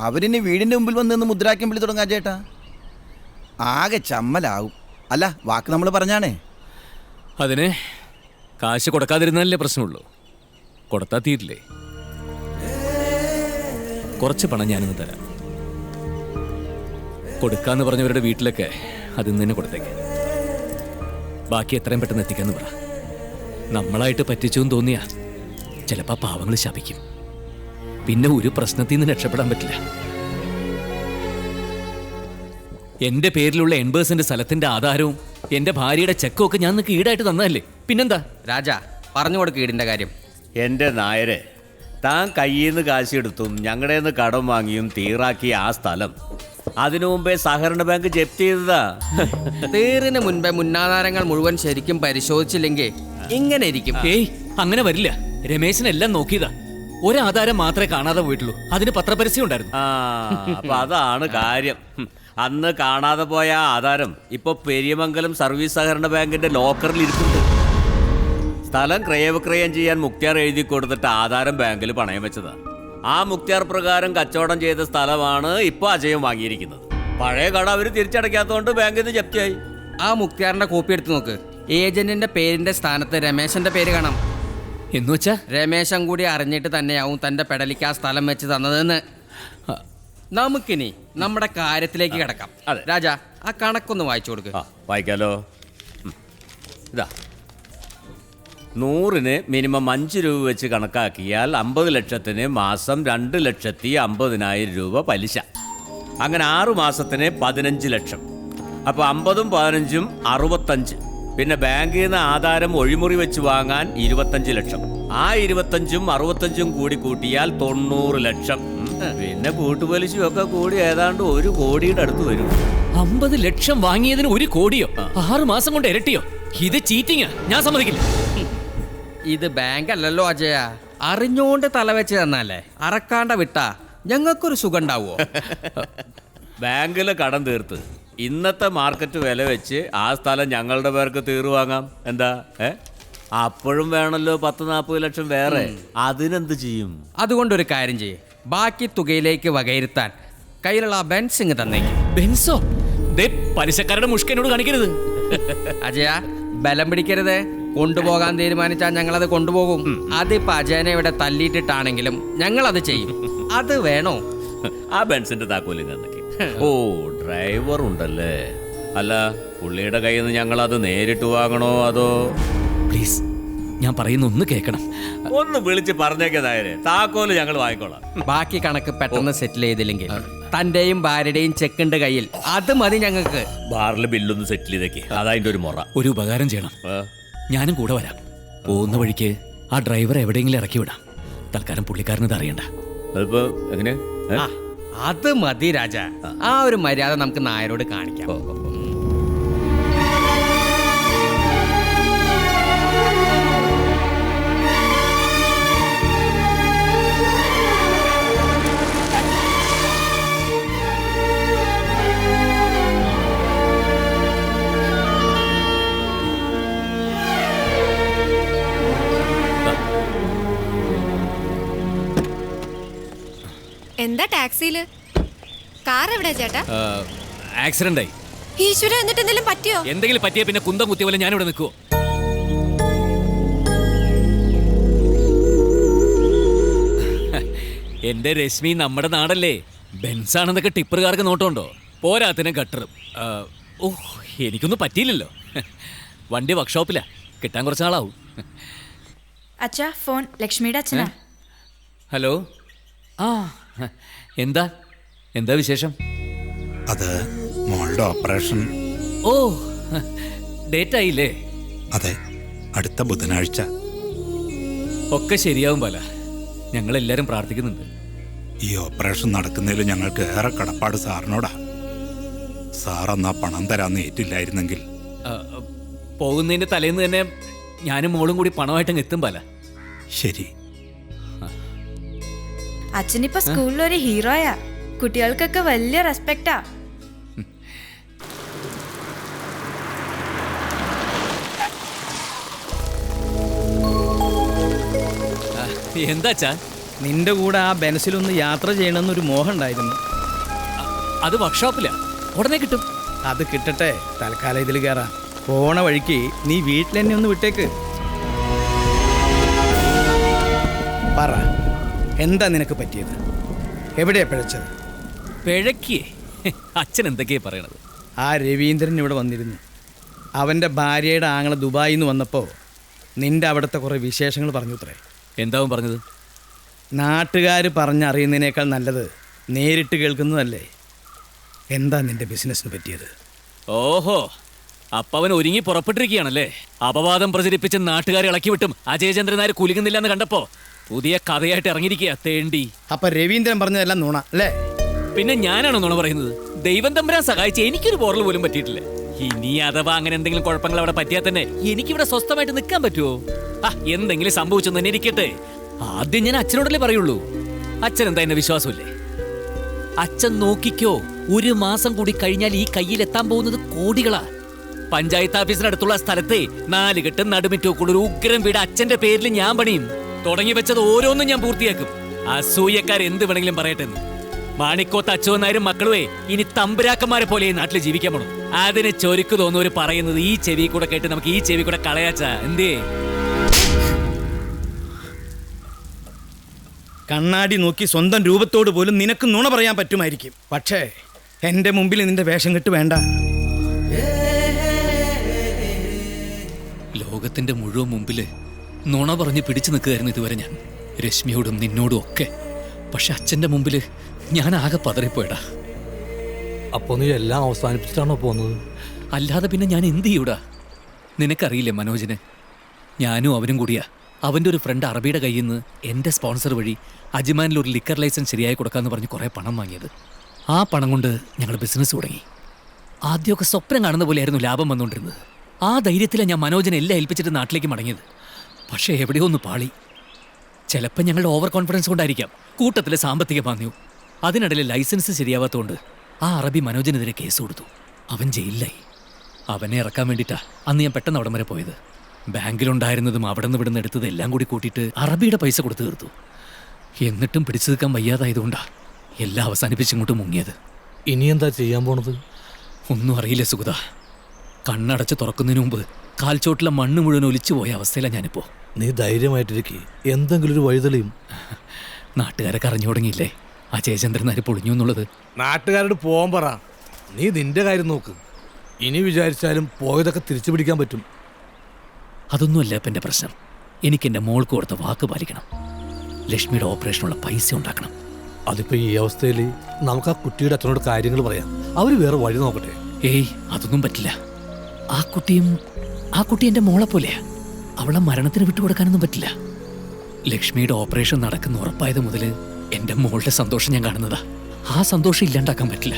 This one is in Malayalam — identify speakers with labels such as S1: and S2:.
S1: അവരിനി വീടിൻ്റെ മുമ്പിൽ വന്ന് നിന്ന് മുദ്രാക്കം വിളി തുടങ്ങാ ചേട്ടാ. ആകെ ചമ്മലാവും. അല്ല, വാക്ക് നമ്മൾ പറഞ്ഞാണേ.
S2: അതിന് കാശ് കൊടുക്കാതിരുന്നാലേ പ്രശ്നമുള്ളൂ. കൊടുത്താ തീരില്ലേ? കുറച്ച് പണം ഞാനിന്ന് തരാം. കൊടുക്കാന്ന് പറഞ്ഞവരുടെ വീട്ടിലൊക്കെ അതിന്ന് തന്നെ കൊടുത്തേക്ക്. ബാക്കി എത്രയും പെട്ടെന്ന് എത്തിക്കാന്ന് പറ. നമ്മളായിട്ട് പറ്റിച്ചു എന്ന് തോന്നിയാ ചിലപ്പോൾ പാവങ്ങൾ ശപിക്കും. പിന്നെ ഒരു പ്രശ്നത്തിൽ നിന്ന് രക്ഷപ്പെടാൻ പറ്റില്ല. എന്റെ പേരിലുള്ള 80% സ്ഥലത്തിന്റെ ആധാരവും എന്റെ ഭാര്യയുടെ ചെക്കും ഒക്കെ ഞാൻ നിനക്ക് ഈടായിട്ട് തന്നതല്ലേ. പിന്നെന്താ?
S3: രാജാ, പറഞ്ഞു കൊടുക്ക് ഈടിന്റെ കാര്യം.
S4: എൻ്റെ നായരെ, താൻ കയ്യിൽ നിന്ന് കാശെടുത്തും ഞങ്ങളുടെ നിന്ന് കടം വാങ്ങിയും തീറാക്കിയ ആ സ്ഥലം അതിനു മുമ്പേ സഹകരണ ബാങ്ക് ജപ്തി ചെയ്തതാ.
S3: തീറിന് മുൻപേ മുന്നാധാരങ്ങൾ മുഴുവൻ ശരിക്കും പരിശോധിച്ചില്ലെങ്കിൽ ഇങ്ങനെ ഇരിക്കും.
S2: ഏയ്, അങ്ങനെ വരില്ല. രമേശനെല്ലാം നോക്കിയതാ. ഒരാധാരം മാത്രമേ കാണാതെ പോയിട്ടുള്ളൂ. അതിന് പത്രപരസ്യം ഉണ്ടായിരുന്നു.
S4: അപ്പൊ അതാണ് കാര്യം. അന്ന് കാണാതെ പോയ ആ ആധാരം ഇപ്പൊ പെരിയമംഗലം സർവീസ് സഹകരണ ബാങ്കിന്റെ ലോക്കറിൽ ഇരിപ്പുണ്ട്. സ്ഥലം ക്രയവിക്രയം ചെയ്യാൻ മുക്തിയാർ എഴുതി കൊടുത്തിട്ട് ആധാരം ബാങ്കിൽ പണയം വെച്ചതാ. ആ മുക്തിയാർ പ്രകാരം കച്ചവടം ചെയ്ത സ്ഥലമാണ് ഇപ്പൊ അജയം വാങ്ങിയിരിക്കുന്നത്. പഴയ കട അവര് തിരിച്ചടയ്ക്കാത്തതുകൊണ്ട് ബാങ്കിൽ നിന്ന് ജപ്തിയായി.
S3: ആ മുക്തിയാറിന്റെ കോപ്പി എടുത്ത് നോക്ക്. ഏജന്റിന്റെ പേരിന്റെ സ്ഥാനത്ത് രമേശന്റെ പേര് കാണാം.
S2: എന്നുവെച്ചാ
S3: രമേശൻ കൂടി അറിഞ്ഞിട്ട് തന്നെയാവും തന്റെ പെടലിക്ക് ആ സ്ഥലം വെച്ച് തന്നതെന്ന്. നമുക്കിനി നമ്മുടെ കാര്യത്തിലേക്ക് കിടക്കാം. രാജാ, ആ കണക്കൊന്ന് വായിച്ചു കൊടുക്കുക.
S4: വായിക്കാലോ. ഇതാ, 100-ന് മിനിമം 5 രൂപ വെച്ച് കണക്കാക്കിയാൽ 50 ലക്ഷത്തിന് മാസം 2,50,000 രൂപ പലിശ. അങ്ങനെ 6 മാസത്തിന് 15 ലക്ഷം. അപ്പോൾ 50ഉം 15ഉം 65. പിന്നെ ബാങ്കിൽ നിന്ന് ആധാരം ഒഴിമുറി വെച്ച് വാങ്ങാൻ 25 ലക്ഷം. ആ 25ഉം 65ഉം കൂടി കൂട്ടിയാൽ 90 ലക്ഷം. പിന്നെ കൂട്ടുപലിശയും ഒക്കെ കൂടി ഏതാണ്ട് 1 കോടിയുടെ അടുത്ത് വരും.
S2: 50 ലക്ഷം വാങ്ങിയതിന് 1 കോടിയോ? 6 മാസം കൊണ്ട് ഇരട്ടിയോ? ഇത് ചീറ്റിങ്ങാ. ഞാൻ സമ്മതിക്കില്ല.
S3: ഇത് ബാങ്ക് അല്ലല്ലോ അജയ. അറിഞ്ഞോണ്ട് തലവെച്ച് തന്നല്ലേ. അറക്കാണ്ട വിട്ടാ ഞങ്ങൾക്കൊരു സുഖം ഉണ്ടാവോ?
S4: ബാങ്കിലെ കടം തീർത്ത് ഇന്നത്തെ മാർക്കറ്റ് വില വെച്ച് ആ സ്ഥലം ഞങ്ങളുടെ പേർക്ക് തീർവാങ്ങാം. എന്താ? അപ്പോഴും വേണമല്ലോ 10-40 ലക്ഷം വേറെ. അതിനെന്ത് ചെയ്യും?
S3: അതുകൊണ്ടൊരു കാര്യം ചെയ്യേ, ബാക്കി തുകയിലേക്ക് വകയിരുത്താൻ കയ്യിലുള്ള ആ ബെൻസ് ഇങ്ങ് തന്നേക്ക്.
S2: ബെൻസോ? പലിശക്കാരുടെ മുഷ്കനോട് കാണിക്കരുത്.
S3: അജയ, ബലം പിടിക്കരുത്. കൊണ്ടുപോകാൻ തീരുമാനിച്ചാൽ ഞങ്ങളത് കൊണ്ടുപോകും. അതിപ്പോ അജയനെ ഇവിടെ തല്ലിയിട്ടിട്ടാണെങ്കിലും ഞങ്ങളത് ചെയ്യും. അത് വേണോ?
S4: ആ ബെൻസിന്റെ താക്കോലും കന്നൊക്കെ. ഓ, ഡ്രൈവർ ഉണ്ടല്ലേ. അല്ല, പുള്ളിയുടെ കയ്യിൽ നിന്ന് ഞങ്ങൾ അത് നേരിട്ട് വാങ്ങണോ അതോ?
S2: പ്ലീസ്, ഞാൻ പറയുന്ന ഒന്ന് കേൾക്കണം.
S4: ഒന്ന് വിളിച്ച് പറഞ്ഞേക്കതായേ. താക്കോല് ഞങ്ങൾ വാങ്ങിക്കോളാം.
S3: ബാക്കി കണക്ക് പെട്ടെന്ന് സെറ്റിൽ ചെയ്തില്ലെങ്കിൽ തന്റെയും ഭാര്യയുടെയും ചെക്കുണ്ട് കയ്യിൽ. അത് മതി ഞങ്ങൾക്ക്.
S4: ബാറിൽ ബില്ലൊന്ന് സെറ്റിൽ ചെയ്തേക്ക്. അതതിന്റെ ഒരു മുറ.
S2: ഒരു ഉപകാരം ചെയ്യണം. ഞാനും കൂടെ വരാം. പോകുന്ന വഴിക്ക് ആ ഡ്രൈവർ എവിടെയെങ്കിലും ഇറക്കി വിടാം. തൽക്കാലം പുള്ളിക്കാരനത് അറിയണ്ട.
S4: അതിപ്പോ എങ്ങനെ?
S3: അത് മതി രാജ. ആ ഒരു മര്യാദ നമുക്ക് നായരോട് കാണിക്കാം.
S5: എന്താ ടാക്സിയില്? കാർ എവിടെയാ ചേട്ടാ?
S2: ആക്സിഡന്റ് ആയി.
S5: ഈശ്വര, എന്നിട്ട് എന്തെങ്കിലും പറ്റിയോ?
S2: എന്തെങ്കിലും പറ്റിയ പിന്നെ കുന്തം കുത്തിയ പോലെ ഞാനിവിടെ നിൽക്കുവോ? എന്റെ രശ്മി, നമ്മുടെ നാടല്ലേ. ബെൻസാണെന്നൊക്കെ ടിപ്പറുകാർക്ക് നോട്ടമുണ്ടോ? പോരാത്തിന് ഗട്ടറും. ഓ, എനിക്കൊന്നും പറ്റിയില്ലല്ലോ. വണ്ടി വർക്ക്ഷോപ്പിലാ. കിട്ടാൻ കുറച്ച് നാളാവും.
S6: അച്ഛാ, ഫോൺ ലക്ഷ്മിയുടെ അച്ഛനാ.
S2: ഹലോ. ആ, എന്താ എന്താ വിശേഷം?
S7: അത് മോളുടെ ഓപ്പറേഷൻ.
S2: ഓ, ഡേറ്റ് ആയില്ലേ?
S7: അതെ, അടുത്ത ബുധനാഴ്ച.
S2: ഒക്കെ ശരിയാവും പോലെ. ഞങ്ങളെല്ലാരും പ്രാർത്ഥിക്കുന്നുണ്ട്.
S7: ഈ ഓപ്പറേഷൻ നടക്കുന്നതിൽ ഞങ്ങൾക്ക് ഏറെ കടപ്പാട് സാറിനോടാ. സാർ എന്നാ പണം തരാന്ന് ഏറ്റില്ലായിരുന്നെങ്കിൽ.
S2: പോകുന്നതിന്റെ തലേന്ന് തന്നെ ഞാനും മോളും കൂടി പണമായിട്ടങ്ങ് എത്തും പോലെ.
S7: ശരി.
S6: അച്ഛനിപ്പോ സ്കൂളിലൊരു ഹീറോയാ. കുട്ടികൾക്കൊക്കെ വലിയ റെസ്പെക്റ്റാ.
S2: എന്താച്ചാ?
S8: നിന്റെ കൂടെ ആ ബെൻസിലൊന്ന് യാത്ര ചെയ്യണമെന്നൊരു മോഹം ഉണ്ടായിരുന്നു.
S2: അത് വർക്ക്ഷോപ്പിലാ, ഉടനെ കിട്ടും.
S8: അത് കിട്ടട്ടെ, തൽക്കാലം ഇതിൽ കയറാം. പോണ വഴിക്ക് നീ വീട്ടിൽ തന്നെ ഒന്ന് വിട്ടേക്ക്. പറ, എന്താ നിനക്ക് പറ്റിയത്? എവിടെയാ പിഴച്ചത്?
S2: പിഴക്കേ? അച്ഛൻ എന്തൊക്കെയാ പറയണത്?
S8: ആ രവീന്ദ്രൻ ഇവിടെ വന്നിരുന്നു. അവൻ്റെ ഭാര്യയുടെ ആങ്ങളെ ദുബായിൽ നിന്ന് വന്നപ്പോൾ നിന്റെ അവിടുത്തെ കുറേ വിശേഷങ്ങൾ പറഞ്ഞു അത്രേ.
S2: എന്താവും പറഞ്ഞത്?
S8: നാട്ടുകാർ പറഞ്ഞറിയുന്നതിനേക്കാൾ നല്ലത് നേരിട്ട് കേൾക്കുന്നതല്ലേ. എന്താ നിന്റെ ബിസിനസ്സിന് പറ്റിയത്?
S2: ഓഹോ, അപ്പവൻ ഒരുങ്ങി പുറപ്പെട്ടിരിക്കുകയാണല്ലേ. അപവാദം പ്രചരിപ്പിച്ച് നാട്ടുകാരെ ഇളക്കി വിട്ടും അജയചന്ദ്രൻ നായർ കുലുങ്ങുന്നില്ല എന്ന് കണ്ടപ്പോ പുതിയ കഥയായിട്ട് ഇറങ്ങിയിരിക്കുക തേണ്ടി.
S8: അപ്പൊ രവീന്ദ്രൻ പറഞ്ഞതെല്ലാം നുണ അല്ലേ?
S2: പിന്നെ ഞാനാണോ നുണ പറയുന്നത്? ദൈവം തമ്പുരാൻ സഹായിച്ച് എനിക്കൊരു പോറൽ പോലും പറ്റിയിട്ടില്ല. ഇനി അഥവാ അങ്ങനെ എന്തെങ്കിലും കുഴപ്പങ്ങൾ അവിടെ പറ്റിയാൽ തന്നെ എനിക്കിവിടെ സ്വസ്ഥമായിട്ട് നിൽക്കാൻ പറ്റുമോ? എന്തെങ്കിലും സംഭവിച്ചു തന്നെ ഇരിക്കട്ടെ. ആദ്യം ഞാൻ അച്ഛനോടല്ലേ പറയുള്ളൂ. അച്ഛൻ എന്താ എന്നെ വിശ്വാസമില്ലേ? അച്ഛൻ നോക്കിക്കോ, 1 മാസം കൂടി കഴിഞ്ഞാൽ ഈ കയ്യിൽ എത്താൻ പോകുന്നത് കോടികളാ. പഞ്ചായത്ത് ഓഫീസിനടുത്തുള്ള സ്ഥലത്തെ 4 കെട്ട് നടുമിറ്റോക്കുള്ള ഒരു ഉഗ്രം വീട് അച്ഛന്റെ പേരിൽ ഞാൻ പണിയും. തുടങ്ങി വെച്ചത് ഓരോന്നും ഞാൻ പൂർത്തിയാക്കും. അസൂയക്കാർ എന്ത് വേണമെങ്കിലും പറയട്ടെ. മാണിക്കോത്ത് അച്ചുവന്നാരും മക്കളുവേ ഇനി തമ്പുരാക്കന്മാരെ പോലെ ഈ നാട്ടിൽ ജീവിക്കാൻ പോണം. അതിന് ചൊരുക്ക് തോന്നുന്നവർ പറയുന്നത് ഈ ചെവി കൂടെ കേട്ട് നമുക്ക് ഈ ചെവി കൂടെ കളയാച്ചാ എന്തേ?
S8: കണ്ണാടി നോക്കി സ്വന്തം രൂപത്തോട് പോലും നിനക്ക് നുണ പറയാൻ പറ്റുമായിരിക്കും. പക്ഷേ എൻ്റെ മുമ്പിൽ നിന്റെ വേഷം കെട്ട് വേണ്ട.
S2: ലോകത്തിന്റെ മുഴുവൻ മുമ്പില് നുണ പറഞ്ഞ് പിടിച്ചു നിൽക്കുകയായിരുന്നു ഇതുവരെ ഞാൻ, രശ്മിയോടും നിന്നോടും ഒക്കെ. പക്ഷെ അച്ഛന്റെ മുമ്പില് ഞാൻ ആകെ പതറിപ്പോയടാ.
S9: അപ്പോൾ നീ എല്ലാം അവസാനിപ്പിച്ചിട്ടാണോ പോകുന്നത്?
S2: അല്ലാതെ പിന്നെ ഞാൻ എന്ത് ചെയ്യൂടാ? നിനക്കറിയില്ലേ മനോജിനെ? ഞാനും അവനും കൂടിയാ അവൻ്റെ ഒരു ഫ്രണ്ട് അറബിയുടെ കയ്യിൽ നിന്ന് എൻ്റെ സ്പോൺസർ വഴി അജ്മാനിൽ ഒരു ലിക്കർ ലൈസൻസ് ശരിയായി കൊടുക്കാമെന്ന് പറഞ്ഞ് കുറേ പണം വാങ്ങിയത്. ആ പണം കൊണ്ട് ഞങ്ങൾ ബിസിനസ് തുടങ്ങി. ആദ്യമൊക്കെ സ്വപ്നം കാണുന്ന പോലെയായിരുന്നു ലാഭം വന്നുകൊണ്ടിരുന്നത്. ആ ധൈര്യത്തിലാണ് ഞാൻ മനോജിനെ എല്ലാം ഏൽപ്പിച്ചിട്ട് നാട്ടിലേക്ക് മടങ്ങിയത്. പക്ഷേ എവിടെയോ ഒന്ന് പാളി. ചിലപ്പോൾ ഞങ്ങളുടെ ഓവർ കോൺഫിഡൻസ് കൊണ്ടായിരിക്കാം, കൂട്ടത്തിലെ സാമ്പത്തിക മാന്ദ്യവും. അതിനിടയിൽ ലൈസൻസ് ശരിയാവാത്തതുകൊണ്ട് ആ അറബി മനോജിനെതിരെ കേസ് കൊടുത്തു. അവൻ ജയിലിലായി. അവനെ ഇറക്കാൻ വേണ്ടിയിട്ടാ അന്ന് ഞാൻ പെട്ടെന്ന് അവിടം വരെ പോയത്. ബാങ്കിലുണ്ടായിരുന്നതും അവിടെ നിന്ന് ഇവിടുന്ന് എടുത്തത് എല്ലാം കൂടി കൂട്ടിയിട്ട് അറബിയുടെ പൈസ കൊടുത്തു തീർത്തു. എന്നിട്ടും പിടിച്ചു നിൽക്കാൻ വയ്യാതായതുകൊണ്ടാ എല്ലാം അവസാനിപ്പിച്ചിങ്ങോട്ട് മുങ്ങിയത്.
S9: ഇനി എന്താ ചെയ്യാൻ പോണത്?
S2: ഒന്നും അറിയില്ല സുഗത. കണ്ണടച്ച് തുറക്കുന്നതിന് മുമ്പ് കാൽച്ചോട്ടിലെ മണ്ണ് മുഴുവൻ ഒലിച്ചു പോയ അവസ്ഥയിലാണ് ഞാനിപ്പോൾ.
S9: നീ ധൈര്യമായിട്ടിരിക്കെ, എന്തെങ്കിലും ഒരു വഴിതെളിയും.
S2: നാട്ടുകാരൊക്കെ അറിഞ്ഞു തുടങ്ങിയില്ലേ അജയചന്ദ്രൻ നായർ പൊളിഞ്ഞു എന്നുള്ളത്?
S9: നാട്ടുകാരോട് പോകാൻ പറ. നീ നിന്റെ കാര്യം നോക്ക്. ഇനി വിചാരിച്ചാലും പോയതൊക്കെ തിരിച്ചു പിടിക്കാൻ പറ്റും.
S2: അതൊന്നുമല്ല ഇപ്പം എൻ്റെ പ്രശ്നം. എനിക്ക് എൻ്റെ മോൾക്ക് കൊടുത്ത വാക്ക് പാലിക്കണം. ലക്ഷ്മിയുടെ ഓപ്പറേഷനുള്ള പൈസ ഉണ്ടാക്കണം.
S9: അതിപ്പോൾ ഈ അവസ്ഥയിൽ നമുക്ക് ആ കുട്ടിയുടെ അച്ഛനോട് കാര്യങ്ങൾ പറയാം. അവർ വേറെ വഴി നോക്കട്ടെ.
S2: ഏയ്, അതൊന്നും പറ്റില്ല. ആ കുട്ടി എൻ്റെ മോളെ പോലെയാ. അവളെ മരണത്തിന് വിട്ടുകൊടുക്കാനൊന്നും പറ്റില്ല. ലക്ഷ്മിയുടെ ഓപ്പറേഷൻ നടക്കുന്ന ഉറപ്പായത് മുതൽ എൻ്റെ മോളുടെ സന്തോഷം ഞാൻ കാണുന്നതാ. ആ സന്തോഷം ഇല്ലാണ്ടാക്കാൻ പറ്റില്ല.